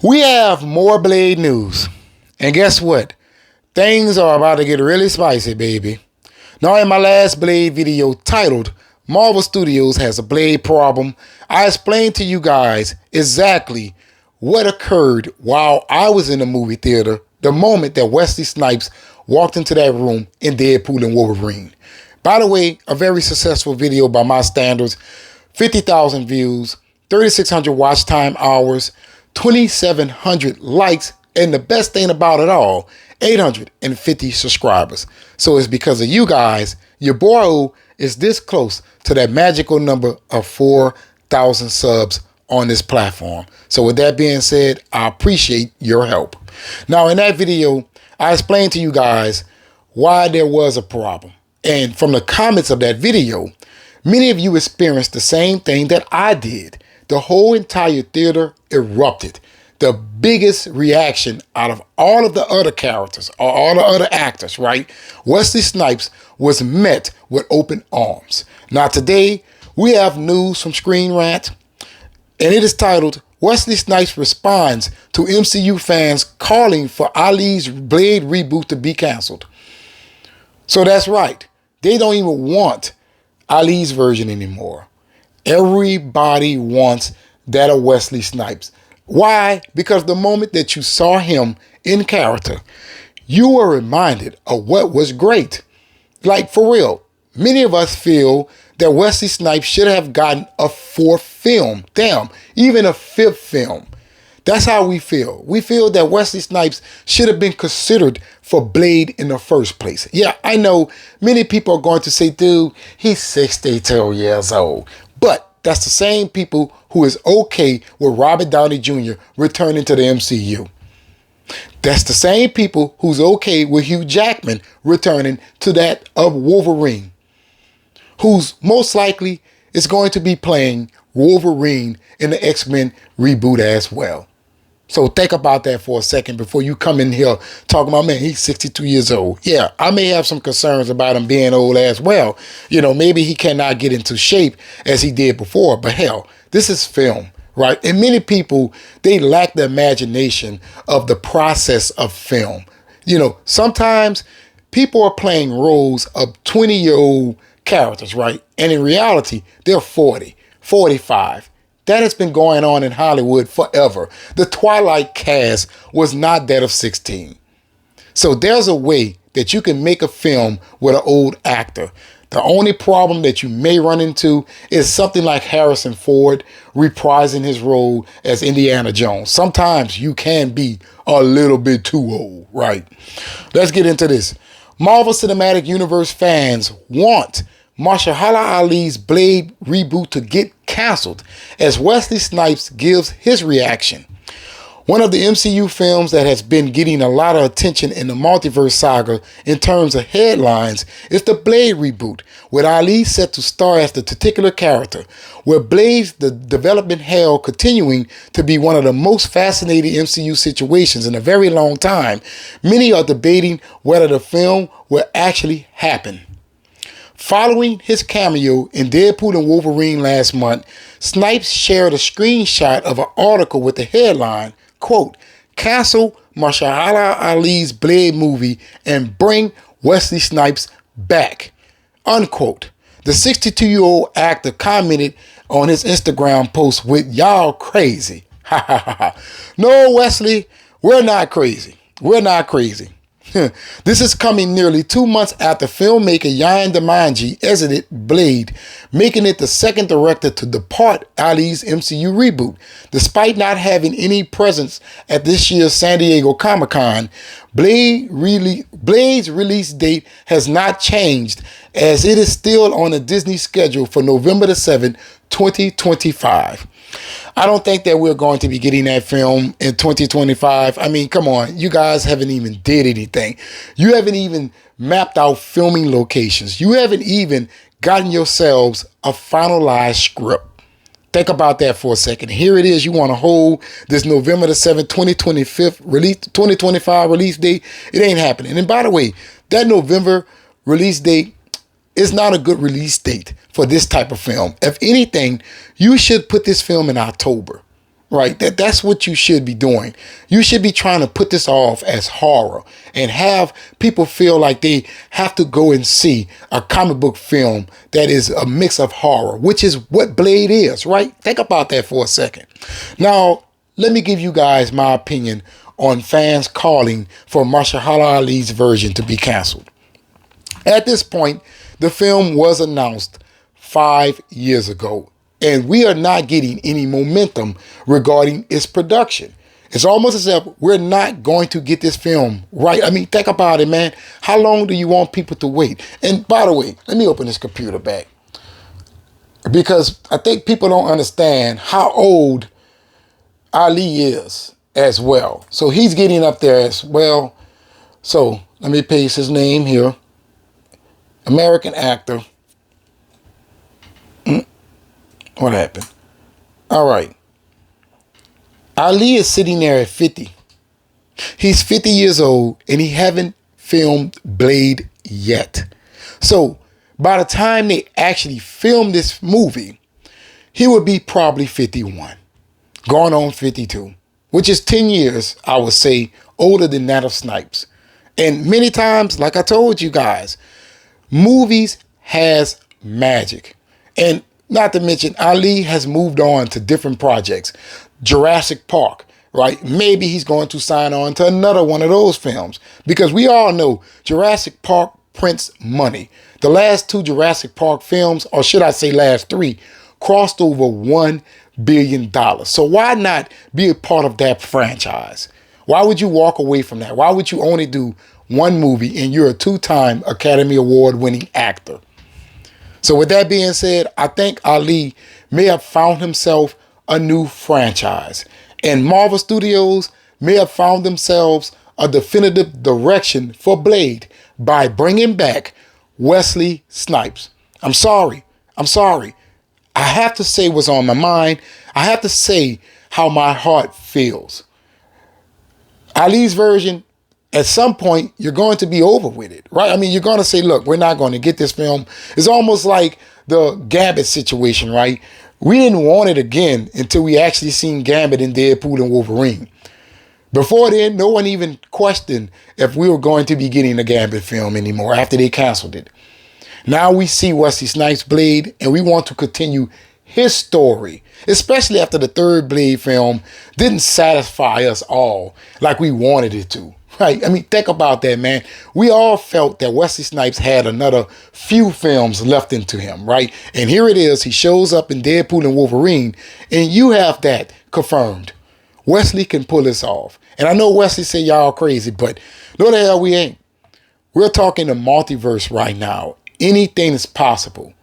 We have more Blade news. And guess what? Things are about to get really spicy, baby. Now, in my last Blade video titled, Marvel Studios has a Blade problem, I explained to you guys exactly what occurred while I was in the movie theater the moment that Wesley Snipes walked into that room in Deadpool and Wolverine. By the way, a very successful video by my standards. 50,000 views, 3,600 watch time hours, 2,700 likes, and the best thing about it all, 850 subscribers. So it's because of you guys, your boy is this close to that magical number of 4,000 subs on this platform. So with that being said, I appreciate your help. Now in that video, I explained to you guys why there was a problem. And from the comments of that video, many of you experienced the same thing that I did. The whole entire theater erupted. The biggest reaction out of all of the other characters or all the other actors, right? Wesley Snipes was met with open arms. Now today, we have news from Screen Rant, and it is titled, Wesley Snipes responds to MCU fans calling for Ali's Blade reboot to be canceled. So that's right. They don't even want Ali's version anymore. Everybody wants that of Wesley Snipes. Why? Because the moment that you saw him in character, you were reminded of what was great. Like, for real, many of us feel that Wesley Snipes should have gotten a fourth film. Damn, even a fifth film. That's how we feel. We feel that Wesley Snipes should have been considered for Blade in the first place. Yeah, I know many people are going to say, dude, he's 62 years old. But that's the same people who is okay with Robert Downey Jr. returning to the MCU. That's the same people who's okay with Hugh Jackman returning to that of Wolverine, who's most likely is going to be playing Wolverine in the X-Men reboot as well. So think about that for a second before you come in here talking about, man, he's 62 years old. Yeah, I may have some concerns about him being old as well. You know, maybe he cannot get into shape as he did before, but hell, this is film, right? And many people, they lack the imagination of the process of film. You know, sometimes people are playing roles of 20-year-old characters, right? And in reality, they're 40, 45. That has been going on in Hollywood forever. The Twilight cast was not that of 16. So there's a way that you can make a film with an old actor. The only problem that you may run into is something like Harrison Ford reprising his role as Indiana Jones. Sometimes you can be a little bit too old, right? Let's get into this. Marvel Cinematic Universe fans want Mahershala Ali's Blade reboot to get canceled as Wesley Snipes gives his reaction. One of the MCU films that has been getting a lot of attention in the multiverse saga in terms of headlines is the Blade reboot, with Ali set to star as the titular character, where Blade's the development hell continuing to be one of the most fascinating MCU situations in a very long time. Many are debating whether the film will actually happen. Following his cameo in Deadpool and Wolverine last month, Snipes shared a screenshot of an article with the headline, quote, cancel Mahershala Ali's Blade movie and bring Wesley Snipes back, unquote. The 62-year-old actor commented on his Instagram post with, y'all crazy. Ha ha ha ha. No, Wesley, we're not crazy. We're not crazy. This is coming nearly 2 months after filmmaker Yan Damanji exited Blade, making it the second director to depart Ali's MCU reboot. Despite not having any presence at this year's San Diego Comic-Con, Blade's release date has not changed, as it is still on the Disney schedule for November the 7th, 2025. I don't think that we're going to be getting that film in 2025. I mean, come on. You guys haven't even did anything. You haven't even mapped out filming locations. You haven't even gotten yourselves a finalized script. Think about that for a second. Here it is. You want to hold this November the 7th, 2025 release date. It ain't happening. And by the way, that November release date is not a good release date for this type of film. If anything, you should put this film in October. Right, that's what you should be doing. You should be trying to put this off as horror and have people feel like they have to go and see a comic book film that is a mix of horror, which is what Blade is, right? Think about that for a second. Now, let me give you guys my opinion on fans calling for Mahershala Ali's version to be canceled. At this point, the film was announced 5 years ago, and we are not getting any momentum regarding its production. It's almost as if we're not going to get this film right. I mean, think about it, man. How long do you want people to wait? And by the way, let me open this computer back, because I think people don't understand how old Ali is as well. So he's getting up there as well. So let me paste his name here. American actor. What happened? All right. Ali is sitting there at 50. He's 50 years old and he haven't filmed Blade yet. So by the time they actually film this movie, he would be probably 51, going on 52, which is 10 years, I would say, older than that of Snipes. And many times, like I told you guys, movies has magic. And not to mention, Ali has moved on to different projects. Jurassic Park, right? Maybe he's going to sign on to another one of those films, because we all know Jurassic Park prints money. The last 2 Jurassic Park films, or should I say last 3, crossed over $1 billion. So why not be a part of that franchise? Why would you walk away from that? Why would you only do one movie and you're a 2-time Academy Award winning actor? So with that being said, I think Ali may have found himself a new franchise, and Marvel Studios may have found themselves a definitive direction for Blade by bringing back Wesley Snipes. I'm sorry. I have to say what's on my mind. I have to say how my heart feels. Ali's version, at some point, you're going to be over with it, right? I mean, you're going to say, look, we're not going to get this film. It's almost like the Gambit situation, right? We didn't want it again until we actually seen Gambit in Deadpool and Wolverine. Before then, no one even questioned if we were going to be getting a Gambit film anymore after they canceled it. Now we see Wesley Snipes' Blade, and we want to continue his story, especially after the 3rd Blade film didn't satisfy us all like we wanted it to. Right? I mean, think about that, man. We all felt that Wesley Snipes had another few films left into him, right? And here it is. He shows up in Deadpool and Wolverine, and you have that confirmed. Wesley can pull this off. And I know Wesley say y'all crazy, but no the hell we ain't. We're talking the multiverse right now. Anything is possible.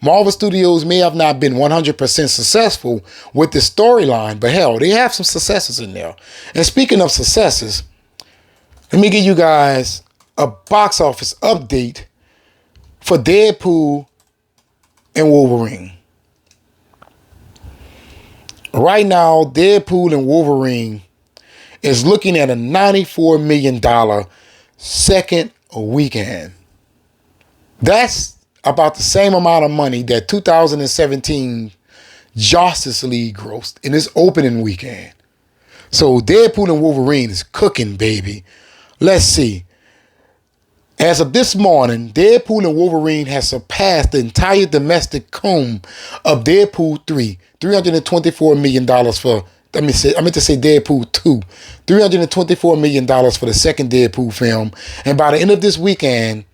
Marvel Studios may have not been 100% successful with the storyline, but hell, they have some successes in there. And speaking of successes, let me give you guys a box office update for Deadpool and Wolverine. Right now, Deadpool and Wolverine is looking at a $94 million second weekend. That's about the same amount of money that 2017 Justice League grossed in its opening weekend. So Deadpool and Wolverine is cooking, baby. Let's see. As of this morning, Deadpool and Wolverine has surpassed the entire domestic comb of Deadpool 3, $324 million for, I meant to say Deadpool 2, $324 million for the second Deadpool film. And by the end of this weekend,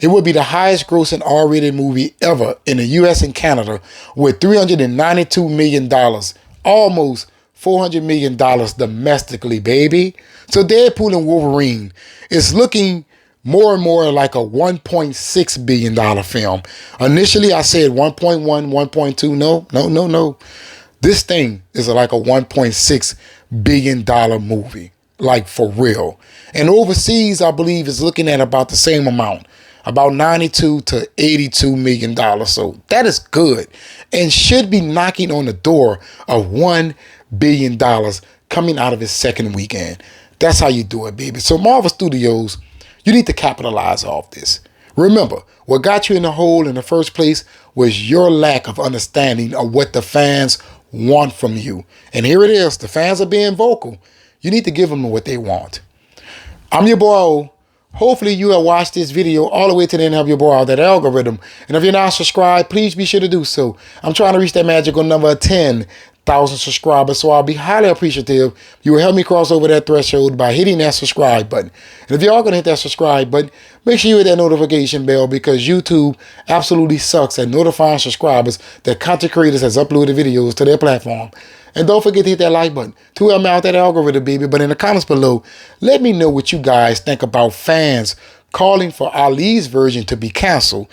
it will be the highest grossing R-rated movie ever in the US and Canada with $392 million, almost $400 million domestically, baby. So Deadpool and Wolverine is looking more and more like a $1.6 billion film. Initially, I said 1.1, 1.2. No. This thing is like a $1.6 billion movie, like for real. And overseas, I believe, is looking at about the same amount, about $92 to $82 million. So that is good and should be knocking on the door of $1 billion coming out of its second weekend. That's how you do it, baby. So Marvel Studios, you need to capitalize off this. Remember, what got you in the hole in the first place was your lack of understanding of what the fans want from you. And here it is. The fans are being vocal. You need to give them what they want. I'm your boy O. Hopefully you have watched this video all the way to the end of your boy, that algorithm. And if you're not subscribed, please be sure to do so. I'm trying to reach that magical number of 10,000 subscribers, so I'll be highly appreciative. You will help me cross over that threshold by hitting that subscribe button. And if you are going to hit that subscribe button, make sure you hit that notification bell, because YouTube absolutely sucks at notifying subscribers that content creators has uploaded videos to their platform. And don't forget to hit that like button to help me out that algorithm, baby. But in the comments below, let me know what you guys think about fans calling for Ali's version to be canceled,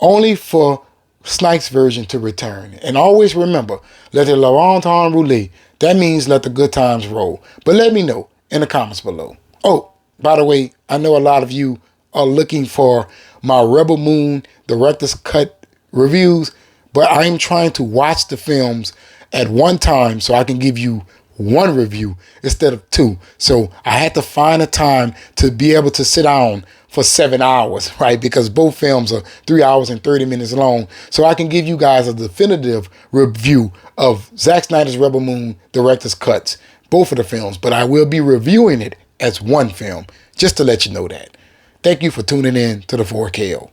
only for Snipes' version to return. And always remember, let the long time roulette. That means let the good times roll. But let me know in the comments below. Oh, by the way, I know a lot of you are looking for my Rebel Moon director's cut reviews, but I'm trying to watch the films at one time so I can give you one review instead of two. So I had to find a time to be able to sit down for 7 hours, right? Because both films are 3 hours and 30 minutes long. So I can give you guys a definitive review of Zack Snyder's Rebel Moon director's cuts, both of the films, but I will be reviewing it as one film, just to let you know that. Thank you for tuning in to the 4KO.